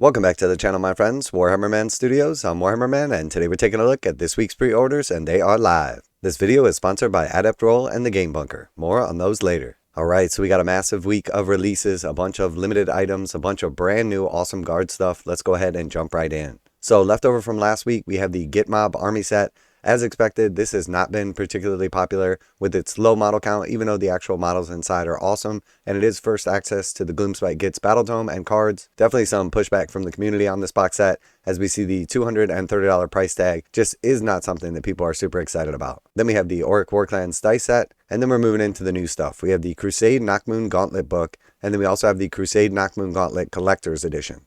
Welcome back to the channel, my friends. Warhammer Man Studios. I'm Warhammer Man, and today we're taking a look at this week's pre-orders, and they are live. This video is sponsored by Adept Roll and the Game Bunker. More on those later. Alright, so we got a massive week of releases, a bunch of limited items, a bunch of brand new awesome guard stuff. Let's go ahead and jump right in. So leftover from last week, we have the Git Mob Army set. As expected, this has not been particularly popular with its low model count, even though the actual models inside are awesome, and it is first access to the Gloomspite Git's Battle Tome and cards. Definitely some pushback from the community on this box set, as we see the $230 price tag just is not something that people are super excited about. Then we have the Auric Warclans dice set, and then we're moving into the new stuff. We have the Crusade Nachmund Gauntlet book, and then we also have the Crusade Nachmund Gauntlet Collector's Edition.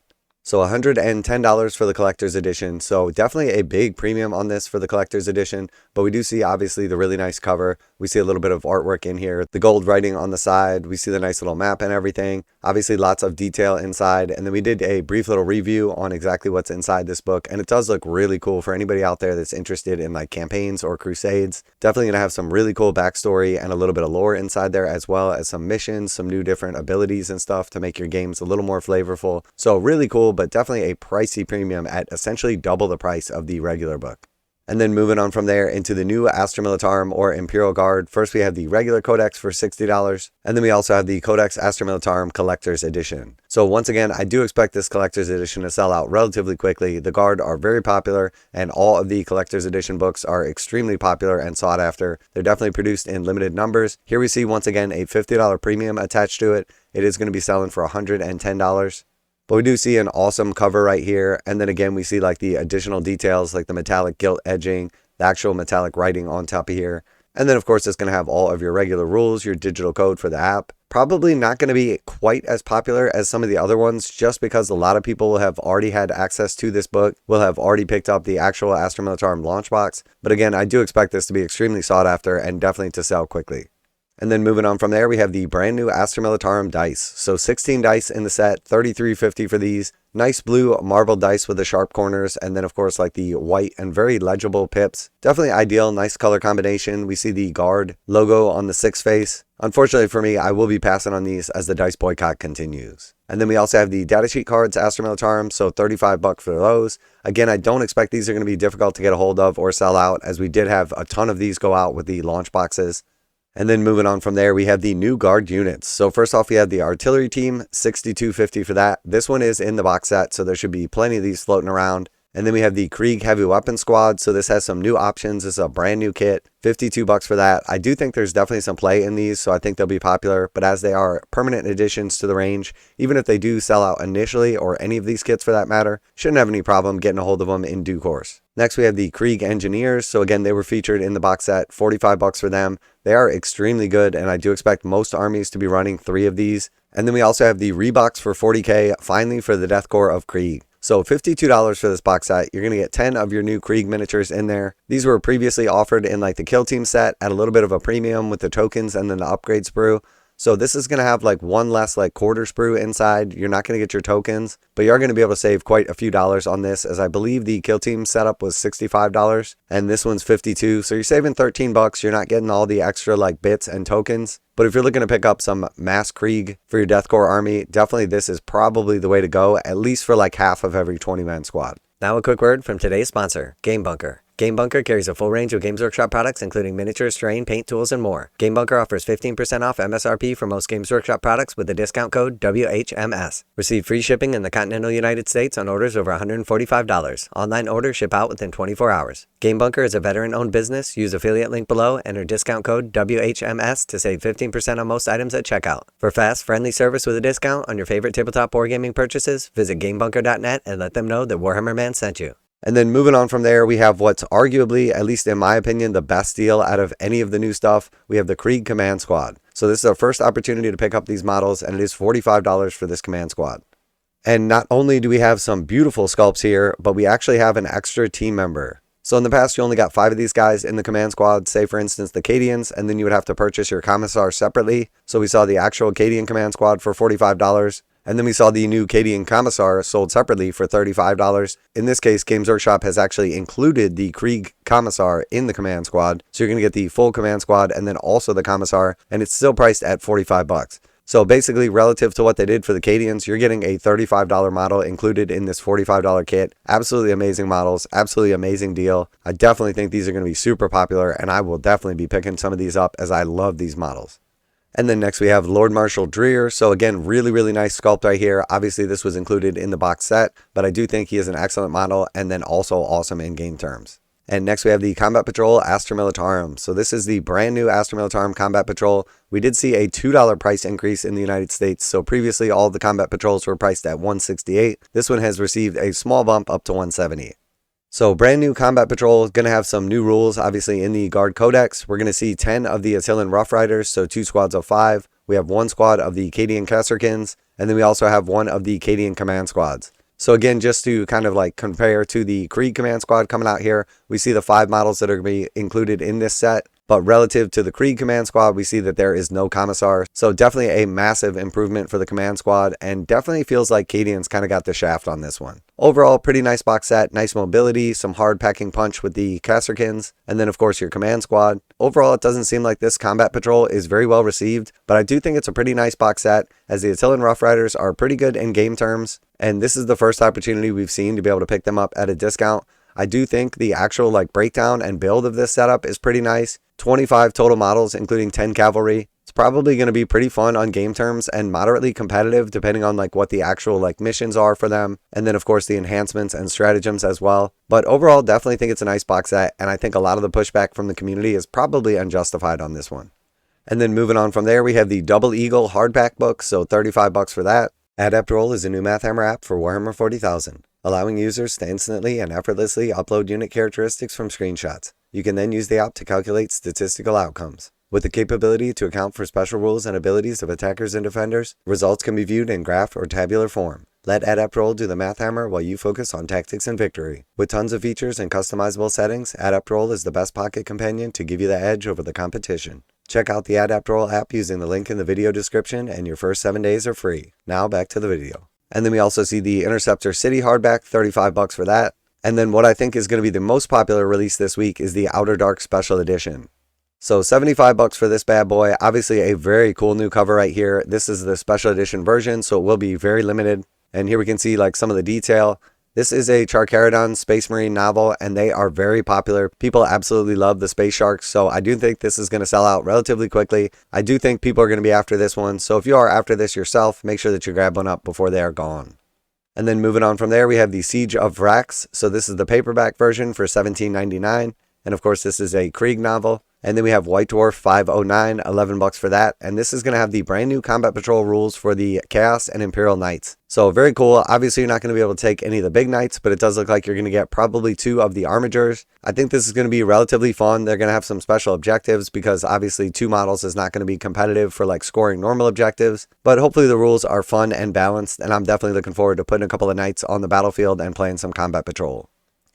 So $110 for the collector's edition, so definitely a big premium on this for the collector's edition, but we do see obviously the really nice cover. We see a little bit of artwork in here, the gold writing on the side, we see the nice little map and everything, obviously lots of detail inside, and then we did a brief little review on exactly what's inside this book, and it does look really cool for anybody out there that's interested in like campaigns or crusades. Definitely going to have some really cool backstory and a little bit of lore inside there, as well as some missions, some new different abilities and stuff to make your games a little more flavorful. So really cool, but definitely a pricey premium at essentially double the price of the regular book. And then moving on from there into the new Astra Militarum or Imperial Guard. First we have the regular Codex for $60, and then we also have the Codex Astra Militarum Collector's Edition. So once again, I do expect this Collector's Edition to sell out relatively quickly. The Guard are very popular, and all of the Collector's Edition books are extremely popular and sought after. They're definitely produced in limited numbers. Here we see once again a $50 premium attached to it. It is going to be selling for $110. But we do see an awesome cover right here, and then again we see like the additional details like the metallic gilt edging, the actual metallic writing on top of here. And then of course it's going to have all of your regular rules, your digital code for the app. Probably not going to be quite as popular as some of the other ones, just because a lot of people will have already had access to this book, will have already picked up the actual Astra Militarum launch box. But again, I do expect this to be extremely sought after and definitely to sell quickly. And then moving on from there, we have the brand new Astra Militarum dice. So 16 dice in the set, $33.50 for these. Nice blue marbled dice with the sharp corners, and then of course like the white and very legible pips. Definitely ideal, nice color combination. We see the Guard logo on the 6 face. Unfortunately for me, I will be passing on these as the dice boycott continues. And then we also have the Datasheet cards, Astra Militarum, so $35 for those. Again, I don't expect these are going to be difficult to get a hold of or sell out, as we did have a ton of these go out with the launch boxes. And then moving on from there, we have the new Guard units. So first off, we have the Artillery Team, $62.50 for that. This one is in the box set, so there should be plenty of these floating around. And then we have the Krieg Heavy Weapon Squad. So this has some new options. This is a brand new kit, $52 for that. I do think there's definitely some play in these, so I think they'll be popular. But as they are permanent additions to the range, even if they do sell out initially, or any of these kits for that matter, shouldn't have any problem getting a hold of them in due course. Next, we have the Krieg Engineers. So again, they were featured in the box set, $45 for them. They are extremely good, and I do expect most armies to be running 3 of these. And then we also have the Rebox for $40k, finally for the Death Corps of Krieg. So $52 for this box set. You're going to get 10 of your new Krieg miniatures in there. These were previously offered in like the Kill Team set at a little bit of a premium with the tokens and then the upgrade sprue. So this is going to have like one less like quarter sprue inside. You're not going to get your tokens, but you are going to be able to save quite a few dollars on this, as I believe the Kill Team setup was $65 and this one's $52. So you're saving $13. You're not getting all the extra like bits and tokens. But if you're looking to pick up some mass Krieg for your Death Corps army, definitely this is probably the way to go, at least for like half of every 20-man squad. Now a quick word from today's sponsor, Game Bunker. Game Bunker carries a full range of Games Workshop products, including miniatures, terrain, paint, tools, and more. Game Bunker offers 15% off MSRP for most Games Workshop products with the discount code WHMS. Receive free shipping in the continental United States on orders over $145. Online orders ship out within 24 hours. Game Bunker is a veteran-owned business. Use affiliate link below, enter discount code WHMS to save 15% on most items at checkout. For fast, friendly service with a discount on your favorite tabletop wargaming purchases, visit GameBunker.net and let them know that Warhammer Man sent you. And then moving on from there, we have what's arguably, at least in my opinion, the best deal out of any of the new stuff. We have the Krieg Command Squad. So this is our first opportunity to pick up these models, and it is $45 for this Command Squad. And not only do we have some beautiful sculpts here, but we actually have an extra team member. So in the past, you only got 5 of these guys in the Command Squad, say for instance the Cadians, and then you would have to purchase your Commissar separately. So we saw the actual Cadian Command Squad for $45. And then we saw the new Cadian Commissar sold separately for $35. In this case, Games Workshop has actually included the Krieg Commissar in the Command Squad. So you're going to get the full Command Squad and then also the Commissar, and it's still priced at $45. So basically, relative to what they did for the Cadians, you're getting a $35 model included in this $45 kit. Absolutely amazing models, absolutely amazing deal. I definitely think these are going to be super popular, and I will definitely be picking some of these up as I love these models. And then next we have Lord Marshal Dreir. So again, really nice sculpt right here. Obviously this was included in the box set, but I do think he is an excellent model and then also awesome in game terms. And next we have the Combat Patrol Astra Militarum. So this is the brand new Astra Militarum Combat Patrol. We did see a $2 price increase in the United States. So previously all the Combat Patrols were priced at $168. This one has received a small bump up to $170. So brand new Combat Patrol is going to have some new rules, obviously in the Guard Codex. We're going to see 10 of the Attilan Rough Riders, so 2 squads of 5. We have 1 squad of the Cadian Casterkins, and then we also have 1 of the Cadian Command Squads. So again, just to kind of like compare to the Krieg Command Squad coming out here, we see the 5 models that are going to be included in this set. But relative to the Krieg Command Squad, we see that there is no Commissar. So definitely a massive improvement for the Command Squad, and definitely feels like Cadians kind of got the shaft on this one. Overall, pretty nice box set, nice mobility, some hard packing punch with the Casterkins, and then of course your Command Squad. Overall, it doesn't seem like this Combat Patrol is very well received, but I do think it's a pretty nice box set, as the Attilan Rough Riders are pretty good in game terms, and this is the first opportunity we've seen to be able to pick them up at a discount. I do think the actual like breakdown and build of this setup is pretty nice. 25 total models, including 10 cavalry. It's probably going to be pretty fun on game terms and moderately competitive depending on like what the actual like missions are for them. And then of course the enhancements and stratagems as well. But overall, definitely think it's a nice box set. And I think a lot of the pushback from the community is probably unjustified on this one. And then moving on from there, we have the Double Eagle hardback book. So $35 for that. Adept Roll is a new Mathhammer app for Warhammer 40,000, allowing users to instantly and effortlessly upload unit characteristics from screenshots. You can then use the app to calculate statistical outcomes. With the capability to account for special rules and abilities of attackers and defenders, results can be viewed in graph or tabular form. Let Adept Roll do the math hammer while you focus on tactics and victory. With tons of features and customizable settings, Adept Roll is the best pocket companion to give you the edge over the competition. Check out the Adept Roll app using the link in the video description, and your first 7 days are free. Now back to the video. And then we also see the Interceptor City hardback, $35 for that. And then what I think is going to be the most popular release this week is the Outer Dark Special Edition. So $75 for this bad boy. Obviously a very cool new cover right here. This is the special edition version, so it will be very limited. And here we can see like some of the detail. This is a Charcharodon Space Marine novel, and they are very popular. People absolutely love the Space Sharks, so I do think this is going to sell out relatively quickly. I do think people are going to be after this one, so if you are after this yourself, make sure that you grab one up before they are gone. And then moving on from there, we have the Siege of Vrax. So this is the paperback version for $17.99. And of course, this is a Krieg novel. And then we have White Dwarf 509, $11 for that. And this is going to have the brand new Combat Patrol rules for the Chaos and Imperial Knights. So very cool. Obviously, you're not going to be able to take any of the big knights, but it does look like you're going to get probably 2 of the Armigers. I think this is going to be relatively fun. They're going to have some special objectives because obviously 2 models is not going to be competitive for like scoring normal objectives. But hopefully the rules are fun and balanced, and I'm definitely looking forward to putting a couple of knights on the battlefield and playing some Combat Patrol.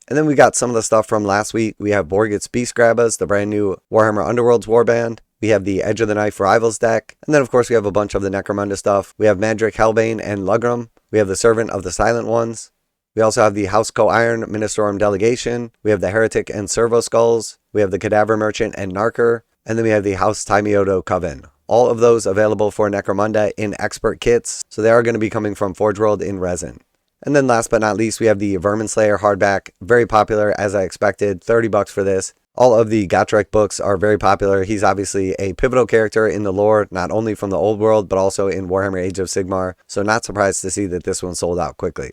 And then we got some of the stuff from last week. We have Borgit's Beast Grabbas, the brand new Warhammer Underworlds warband. We have the Edge of the Knife Rivals deck. And then of course we have a bunch of the Necromunda stuff. We have Madric Hellbane and Lugram. We have the Servant of the Silent Ones. We also have the House Co-Iron Ministorum Delegation. We have the Heretic and Servo Skulls. We have the Cadaver Merchant and Narker. And then we have the House Taimyoto Coven. All of those available for Necromunda in expert kits. So they are going to be coming from Forge World in resin. And then last but not least, we have the Vermin Slayer hardback. Very popular, as I expected. $30 for this. All of the Gotrek books are very popular. He's obviously a pivotal character in the lore, not only from the old world, but also in Warhammer Age of Sigmar. So not surprised to see that this one sold out quickly.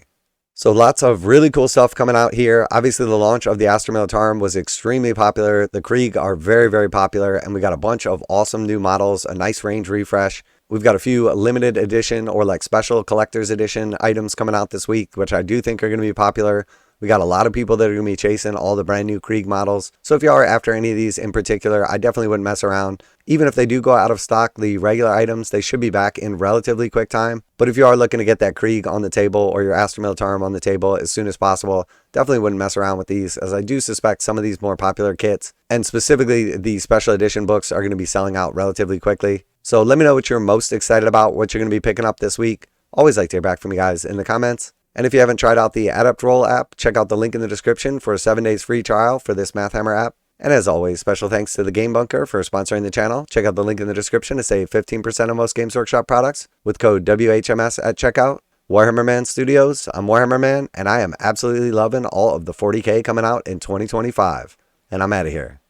So lots of really cool stuff coming out here. Obviously, the launch of the Astra Militarum was extremely popular. The Krieg are very popular, and we got a bunch of awesome new models, a nice range refresh. We've got a few limited edition or like special collector's edition items coming out this week, which I do think are going to be popular. We got a lot of people that are going to be chasing all the brand new Krieg models. So if you are after any of these in particular, I definitely wouldn't mess around. Even if they do go out of stock, the regular items, they should be back in relatively quick time. But if you are looking to get that Krieg on the table or your Astra Militarum on the table as soon as possible, definitely wouldn't mess around with these, as I do suspect some of these more popular kits, and specifically the special edition books, are going to be selling out relatively quickly. So let me know what you're most excited about, what you're going to be picking up this week. Always like to hear back from you guys in the comments. And if you haven't tried out the Adept Roll app, check out the link in the description for a 7 days free trial for this Mathhammer app. And as always, special thanks to the Game Bunker for sponsoring the channel. Check out the link in the description to save 15% on most Games Workshop products with code WHMS at checkout. Warhammer Man Studios, I'm Warhammer Man, and I am absolutely loving all of the 40k coming out in 2025. And I'm out of here.